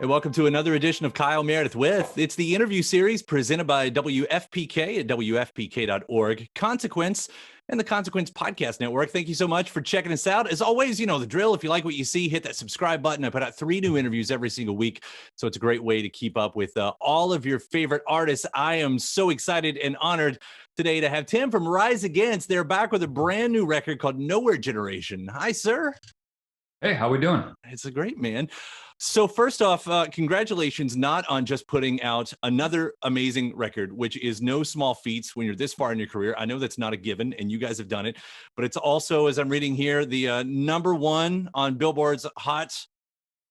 Hey, welcome to another edition of Kyle Meredith with. It's the interview series presented by WFPK at WFPK.org, Consequence, and the Consequence Podcast Network. Thank you so much for checking us out. As always, you know the drill. If you like what you see, hit that subscribe button. I put out 3 new interviews every single week, so it's a great way to keep up with all of your favorite artists. I am so excited and honored today to have Tim from Rise Against. They're back with a brand new record called Nowhere Generation. Hi, sir. Hey, how we doing? It's a great, man. So first off, congratulations not on just putting out another amazing record, which is no small feats when you're this far in your career. I know that's not a given, and you guys have done it, but it's also, as I'm reading here, the #1 on Billboard's Hot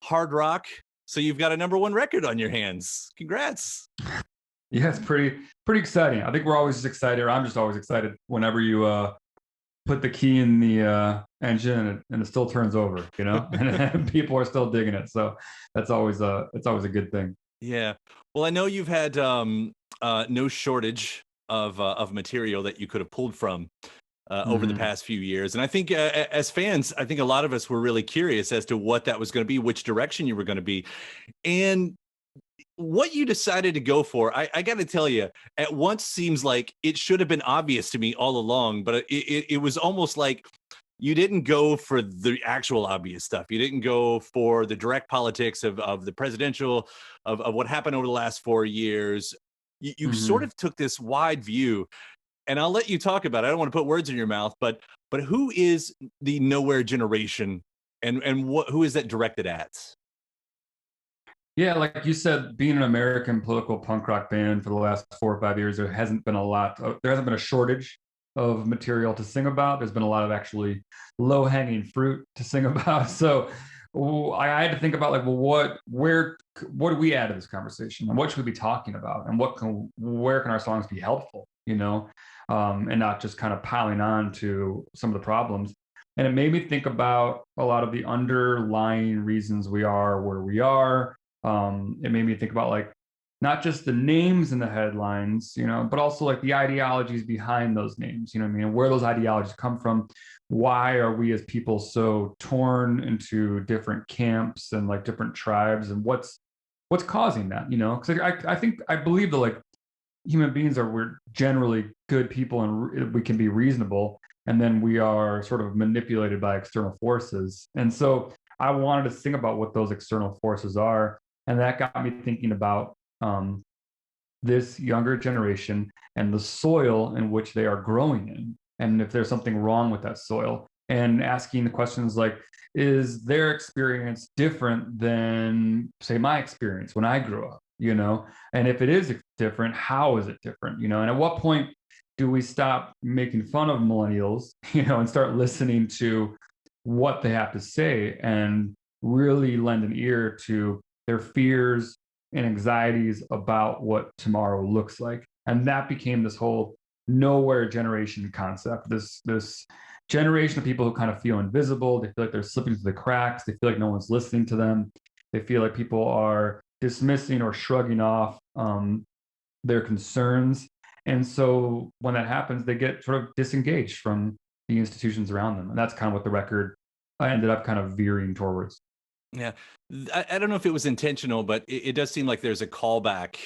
Hard Rock. So you've got a #1 record on your hands. Congrats. Yeah, it's pretty exciting. I think we're always just excited, or I'm just always excited whenever you put the key in the engine and it still turns over, you know, and people are still digging it. So that's always it's always a good thing. Yeah. Well, I know you've had no shortage of material that you could have pulled from over the past few years. And I think as fans, I think a lot of us were really curious as to what that was going to be, which direction you were going to be. And what you decided to go for, I got to tell you, at once seems like it should have been obvious to me all along, but it was almost like you didn't go for the actual obvious stuff. You didn't go for the direct politics of the presidential, of what happened over the last 4 years. You sort of took this wide view, and I'll let you talk about it. I don't want to put words in your mouth, but who is the Nowhere Generation, and who is that directed at? Yeah, like you said, being an American political punk rock band for the last 4 or 5 years, there hasn't been a shortage of material to sing about. There's been a lot of actually low-hanging fruit to sing about. So I had to think about like, well, what do we add to this conversation, and what should we be talking about, and where can our songs be helpful, you know, and not just kind of piling on to some of the problems. And it made me think about a lot of the underlying reasons we are where we are. It made me think about like not just the names in the headlines, you know, but also like the ideologies behind those names, you know what I mean, and where those ideologies come from. Why are we as people so torn into different camps and like different tribes, and what's causing that, you know? Because I believe that like human beings we're generally good people, and we can be reasonable, and then we are sort of manipulated by external forces. And so I wanted to think about what those external forces are. And that got me thinking about this younger generation and the soil in which they are growing in, and if there's something wrong with that soil, and asking the questions like, is their experience different than, say, my experience when I grew up, you know? And if it is different, how is it different, you know? And at what point do we stop making fun of millennials, you know, and start listening to what they have to say and really lend an ear to their fears and anxieties about what tomorrow looks like? And that became this whole nowhere generation concept, this generation of people who kind of feel invisible. They feel like they're slipping through the cracks. They feel like no one's listening to them. They feel like people are dismissing or shrugging off their concerns. And so when that happens, they get sort of disengaged from the institutions around them. And that's kind of what the record ended up kind of veering towards. Yeah, I don't know if it was intentional, but it does seem like there's a callback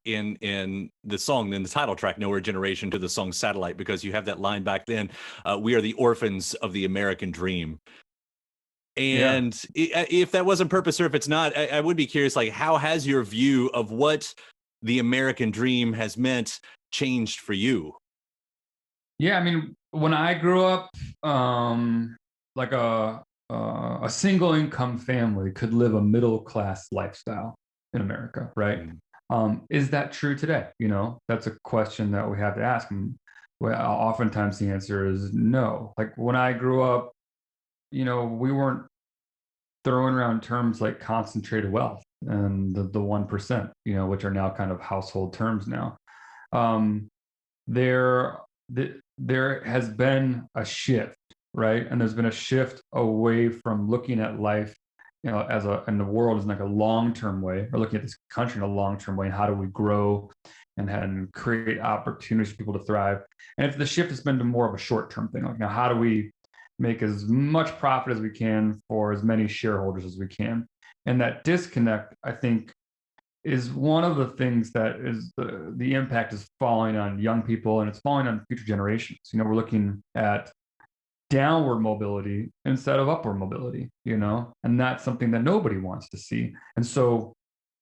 in the song, in the title track, Nowhere Generation, to the song Satellite, because you have that line back then, we are the orphans of the American dream. And if that was on purpose or if it's not, I would be curious, like, how has your view of what the American dream has meant changed for you? Yeah, I mean, when I grew up, like a single income family could live a middle class lifestyle in America, right? Is that true today? You know, that's a question that we have to ask. And oftentimes the answer is no. Like when I grew up, you know, we weren't throwing around terms like concentrated wealth and the 1%, you know, which are now kind of household terms now. There has been a shift, right? And there's been a shift away from looking at life, you know, and the world is like a long-term way, or looking at this country in a long-term way, and how do we grow and create opportunities for people to thrive. And if the shift has been to more of a short-term thing, like now how do we make as much profit as we can for as many shareholders as we can? And that disconnect, I think, is one of the things that is the impact is falling on young people, and it's falling on future generations. We're looking at downward mobility instead of upward mobility, and that's something that nobody wants to see. And so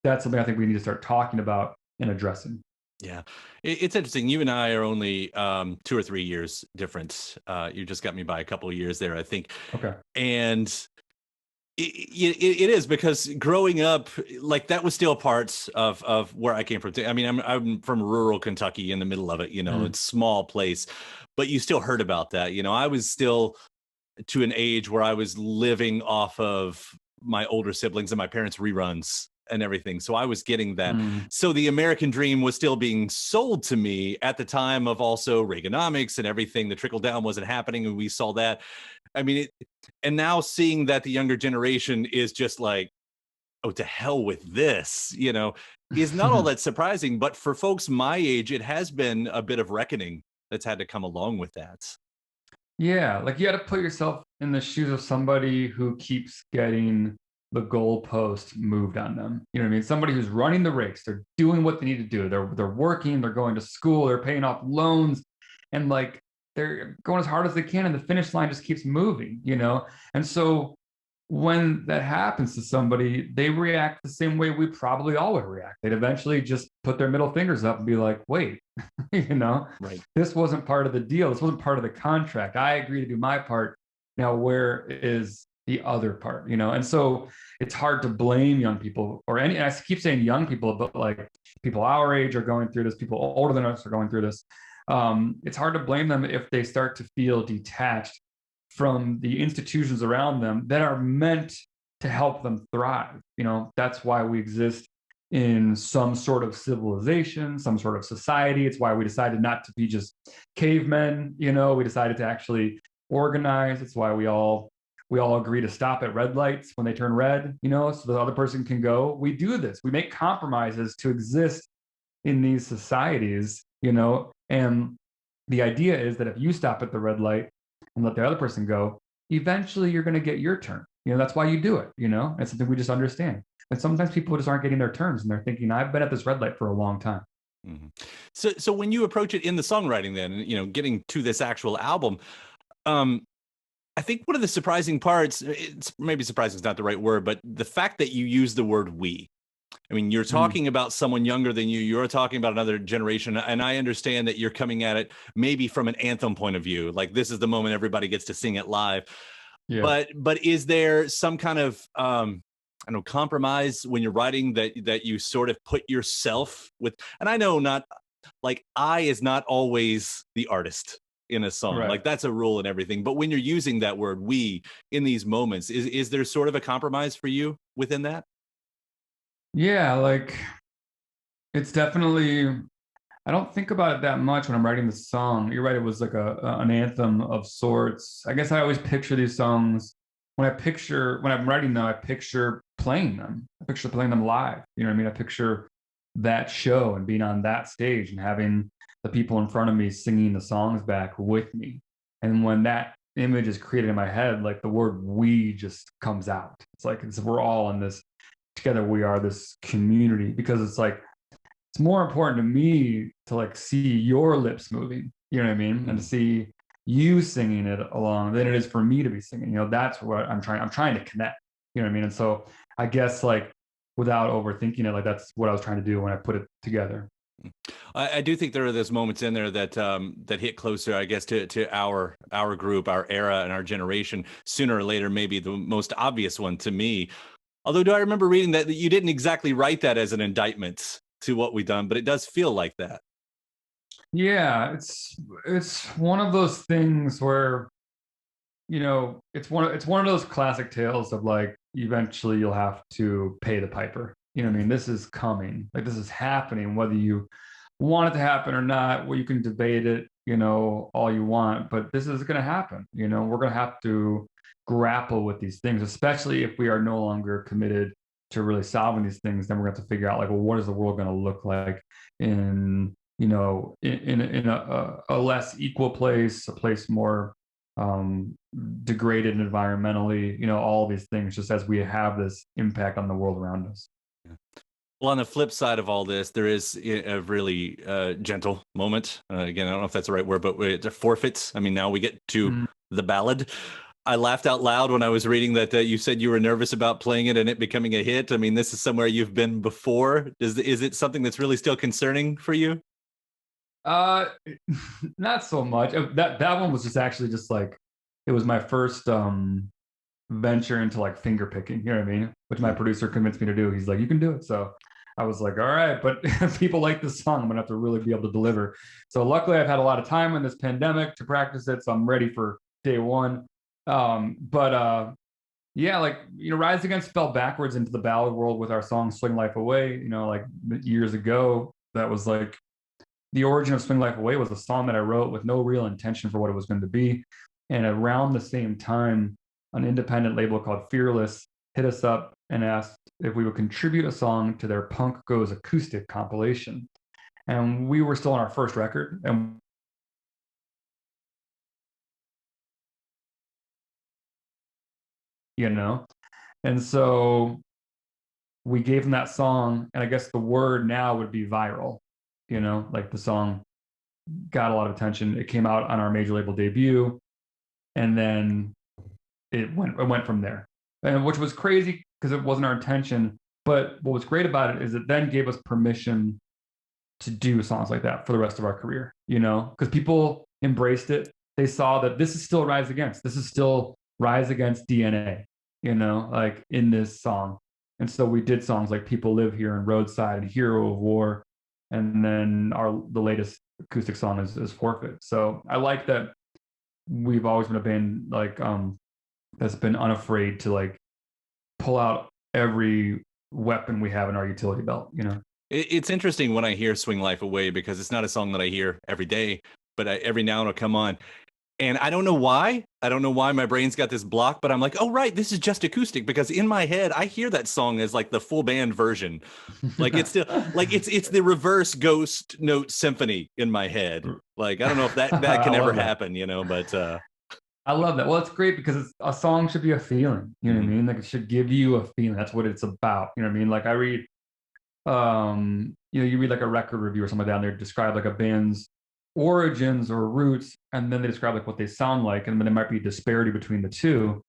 that's something I think we need to start talking about and addressing. Yeah, it's interesting. You and I are only 2 or 3 years difference. You just got me by a couple of years there, I think. Okay. And it is, because growing up, like, that was still parts of where I came from. I mean, I'm from rural Kentucky, in the middle of it. It's a small place, but you still heard about that. I was still to an age where I was living off of my older siblings and my parents' reruns and everything. So I was getting that. So the American dream was still being sold to me at the time of also Reaganomics and everything. The trickle down wasn't happening, and we saw that. I mean, and now seeing that the younger generation is just like, oh, to hell with this, is not all that surprising. But for folks my age, it has been a bit of reckoning that's had to come along with that. Yeah, like you got to put yourself in the shoes of somebody who keeps getting the goalpost moved on them. You know what I mean? Somebody who's running the race, they're doing what they need to do. They're working, they're going to school, they're paying off loans, and like they're going as hard as they can, and the finish line just keeps moving, And so when that happens to somebody, they react the same way we probably all would react. They'd eventually just put their middle fingers up and be like, wait, Right. This wasn't part of the deal. This wasn't part of the contract. I agree to do my part. Now, where is the other part? And so it's hard to blame young people and I keep saying young people, but like people our age are going through this, people older than us are going through this. It's hard to blame them if they start to feel detached from the institutions around them that are meant to help them thrive. That's why we exist in some sort of civilization, some sort of society. It's why we decided not to be just cavemen. We decided to actually organize. It's why we all agree to stop at red lights when they turn red, so the other person can go. We do this. We make compromises to exist in these societies, and the idea is that if you stop at the red light and let the other person go, eventually you're going to get your turn. That's why you do it. It's something we just understand. And sometimes people just aren't getting their turns, and they're thinking, I've been at this red light for a long time. Mm-hmm. So when you approach it in the songwriting, then, getting to this actual album, I think one of the surprising parts, it's maybe surprising is not the right word, but the fact that you use the word we. I mean, you're talking about someone younger than you. You're talking about another generation. And I understand that you're coming at it maybe from an anthem point of view. Like, this is the moment everybody gets to sing it live. Yeah. But is there some kind of, compromise when you're writing that you sort of put yourself with? And I know not like I is not always the artist in a song. Right. Like, that's a rule and everything. But when you're using that word we in these moments, is there sort of a compromise for you within that? Yeah, like it's definitely, I don't think about it that much when I'm writing the song. You're right, it was like an anthem of sorts. I guess I always picture these songs when I'm writing them, I picture playing them. I picture playing them live. You know what I mean? I picture that show and being on that stage and having the people in front of me singing the songs back with me. And when that image is created in my head, like the word we just comes out. It's like we're all in this together. We are this community, because it's like it's more important to me to like see your lips moving, you know what I mean? Mm-hmm. And to see you singing it along than it is for me to be singing. That's what I'm trying to connect, you know what I mean? And so I guess like without overthinking it, like that's what I was trying to do when I put it together. I do think there are those moments in there that that hit closer, I guess, to our group, our era, and our generation. Sooner or later, maybe the most obvious one to me. Although, do I remember reading that you didn't exactly write that as an indictment to what we've done, but it does feel like that. Yeah, it's one of those things where, it's one of those classic tales of like eventually you'll have to pay the piper. You know what I mean? This is coming. Like, this is happening, whether you want it to happen or not. Well, you can debate it, all you want, but this is going to happen. We're going to have to grapple with these things, especially if we are no longer committed to really solving these things. Then we're going to have to figure out, like, well, what is the world going to look like in a less equal place, a place more degraded environmentally, all these things, just as we have this impact on the world around us. Well, on the flip side of all this, there is a really gentle moment. Again, I don't know if that's the right word, but it's a forfeit. I mean, now we get to the ballad. I laughed out loud when I was reading that you said you were nervous about playing it and it becoming a hit. I mean, this is somewhere you've been before. Is it something that's really still concerning for you? Uh, Not so much. That one was just like it was my first venture into like finger picking, you know what I mean? Which my producer convinced me to do. He's like, you can do it. So I was like, all right, but if people like this song, I'm gonna have to really be able to deliver. So luckily I've had a lot of time in this pandemic to practice it, so I'm ready for day one. But yeah, like Rise Against fell backwards into the ballad world with our song Swing Life Away. Like years ago, that was like the origin of Swing Life Away was a song that I wrote with no real intention for what it was going to be. And around the same time, an independent label called Fearless hit us up and asked if we would contribute a song to their Punk Goes Acoustic compilation. And we were still on our first record. And and so we gave them that song, and I guess the word now would be viral. Like the song got a lot of attention. It came out on our major label debut, and then it went from there, and which was crazy because it wasn't our intention. But what was great about it is it then gave us permission to do songs like that for the rest of our career. Because people embraced it. They saw that this is still Rise Against. This is still Rise Against DNA. Like in this song. And so we did songs like People Live Here and Roadside and Hero of War. And then the latest acoustic song is Forfeit. So I like that we've always been a band like that's been unafraid to like pull out every weapon we have in our utility belt. It's interesting when I hear Swing Life Away because it's not a song that I hear every day, but every now and it'll come on. And I don't know why. I don't know why my brain's got this block, but I'm like, oh, right, this is just acoustic, because in my head, I hear that song as like the full band version. Like it's still like it's the reverse Ghost Note Symphony in my head. Like, I don't know if that can ever happen, but I love that. Well, it's great because a song should be a feeling, you know what I mean? Like it should give you a feeling. That's what it's about. You know what I mean? Like I read, you read like a record review or something down there, describe like a band's origins or roots, and then they describe like what they sound like, and then there might be a disparity between the two.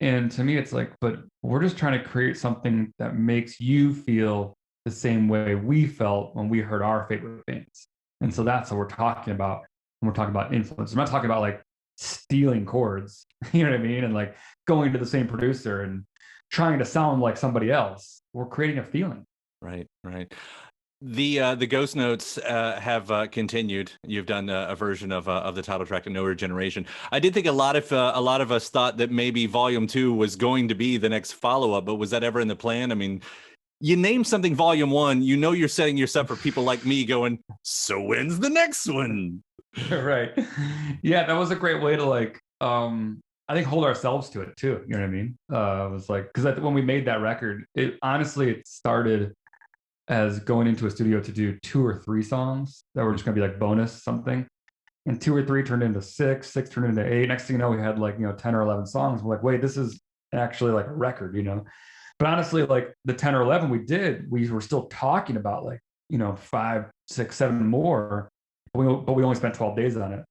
And to me, it's like, but we're just trying to create something that makes you feel the same way we felt when we heard our favorite bands. And so that's what we're talking about when we're talking about influence. I'm not talking about like stealing chords, you know what I mean? And like going to the same producer and trying to sound like somebody else. We're creating a feeling. Right. The Ghost Notes have continued. You've done a version of the title track, "No Regeneration." I did think a lot of us thought that maybe Volume 2 was going to be the next follow-up, but was that ever in the plan? I mean, you name something Volume 1, you're setting yourself for people like me going, so when's the next one? Right. Yeah, that was a great way to like I think hold ourselves to it too. You know what I mean? It was like, because when we made that record, it started as going into a studio to do 2 or 3 songs that were just going to be like bonus something, and 2 or 3 turned into 6 turned into 8. Next thing you know, we had like 10 or 11 songs. We're like, wait, this is actually like a record. But honestly, like the 10 or 11 we were still talking about like 5, 6, 7 more, but we only spent 12 days on it.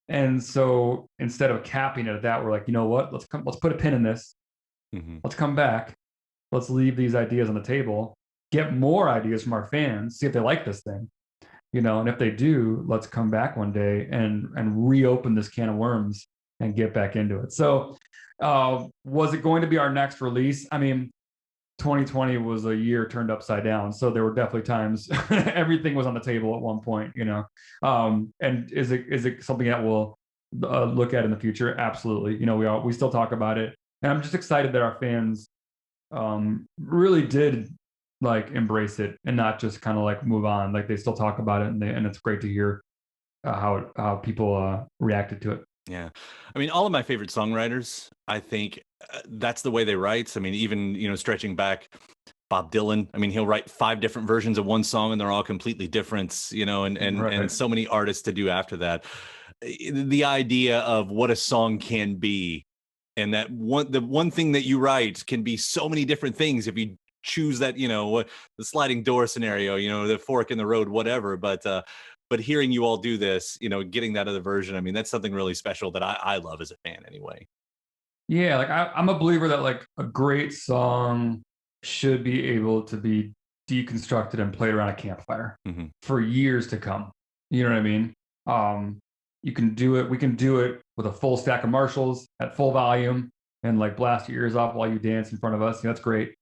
And so instead of capping it at that, we're like, you know what, let's put a pin in this. Let's come back, let's leave these ideas on the table, get more ideas from our fans, see if they like this thing, and if they do, let's come back one day and reopen this can of worms and get back into it. So was it going to be our next release? I mean, 2020 was a year turned upside down, so there were definitely times everything was on the table at one point. And is it something that we'll look at in the future? Absolutely. We still talk about it, and I'm just excited that our fans really did like embrace it and not just kind of like move on. Like they still talk about it, and it's great to hear how people reacted to it. Yeah. I mean, all of my favorite songwriters, I think that's the way they write. I mean, even, stretching back, Bob Dylan, I mean, he'll write 5 different versions of one song and they're all completely different, and Right. and so many artists to do after that. the idea of what a song can be, and that the one thing that you write can be so many different things if you choose that, the sliding door scenario, the fork in the road, whatever. But hearing you all do this, getting that other version, I mean, that's something really special that I love as a fan anyway. Yeah, like I'm a believer that like a great song should be able to be deconstructed and played around a campfire Hmm. for years to come. You know what I mean? Um, you can do it. We can do it with a full stack of Marshalls at full volume and like blast your ears off while you dance in front of us. That's great.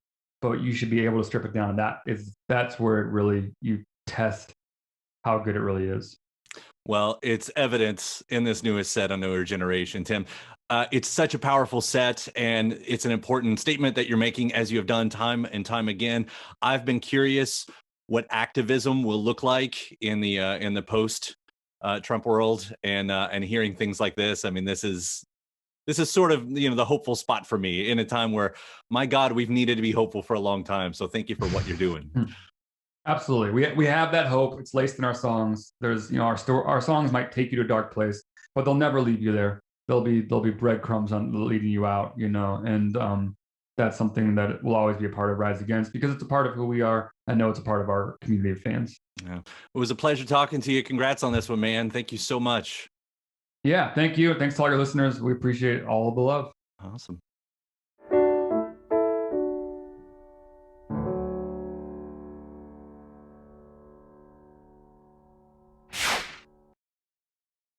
But you should be able to strip it down, and that's where it really you test how good it really is. Well, it's evidence in this newest set on Newer Generation, Tim. It's such a powerful set, and it's an important statement that you're making, as you have done time and time again. I've been curious what activism will look like in the post Trump world, and hearing things like this. I mean, this is sort of the hopeful spot for me in a time where, my God, we've needed to be hopeful for a long time. So thank you for what you're doing. Absolutely. We have that hope. It's laced in our songs. There's, our songs might take you to a dark place, but they'll never leave you there. There'll be breadcrumbs on leading you out, and that's something that will always be a part of Rise Against, because it's a part of who we are. I know it's a part of our community of fans. Yeah. It was a pleasure talking to you. Congrats on this one, man. Thank you so much. Yeah, thank you. Thanks to all your listeners. We appreciate all of the love. Awesome.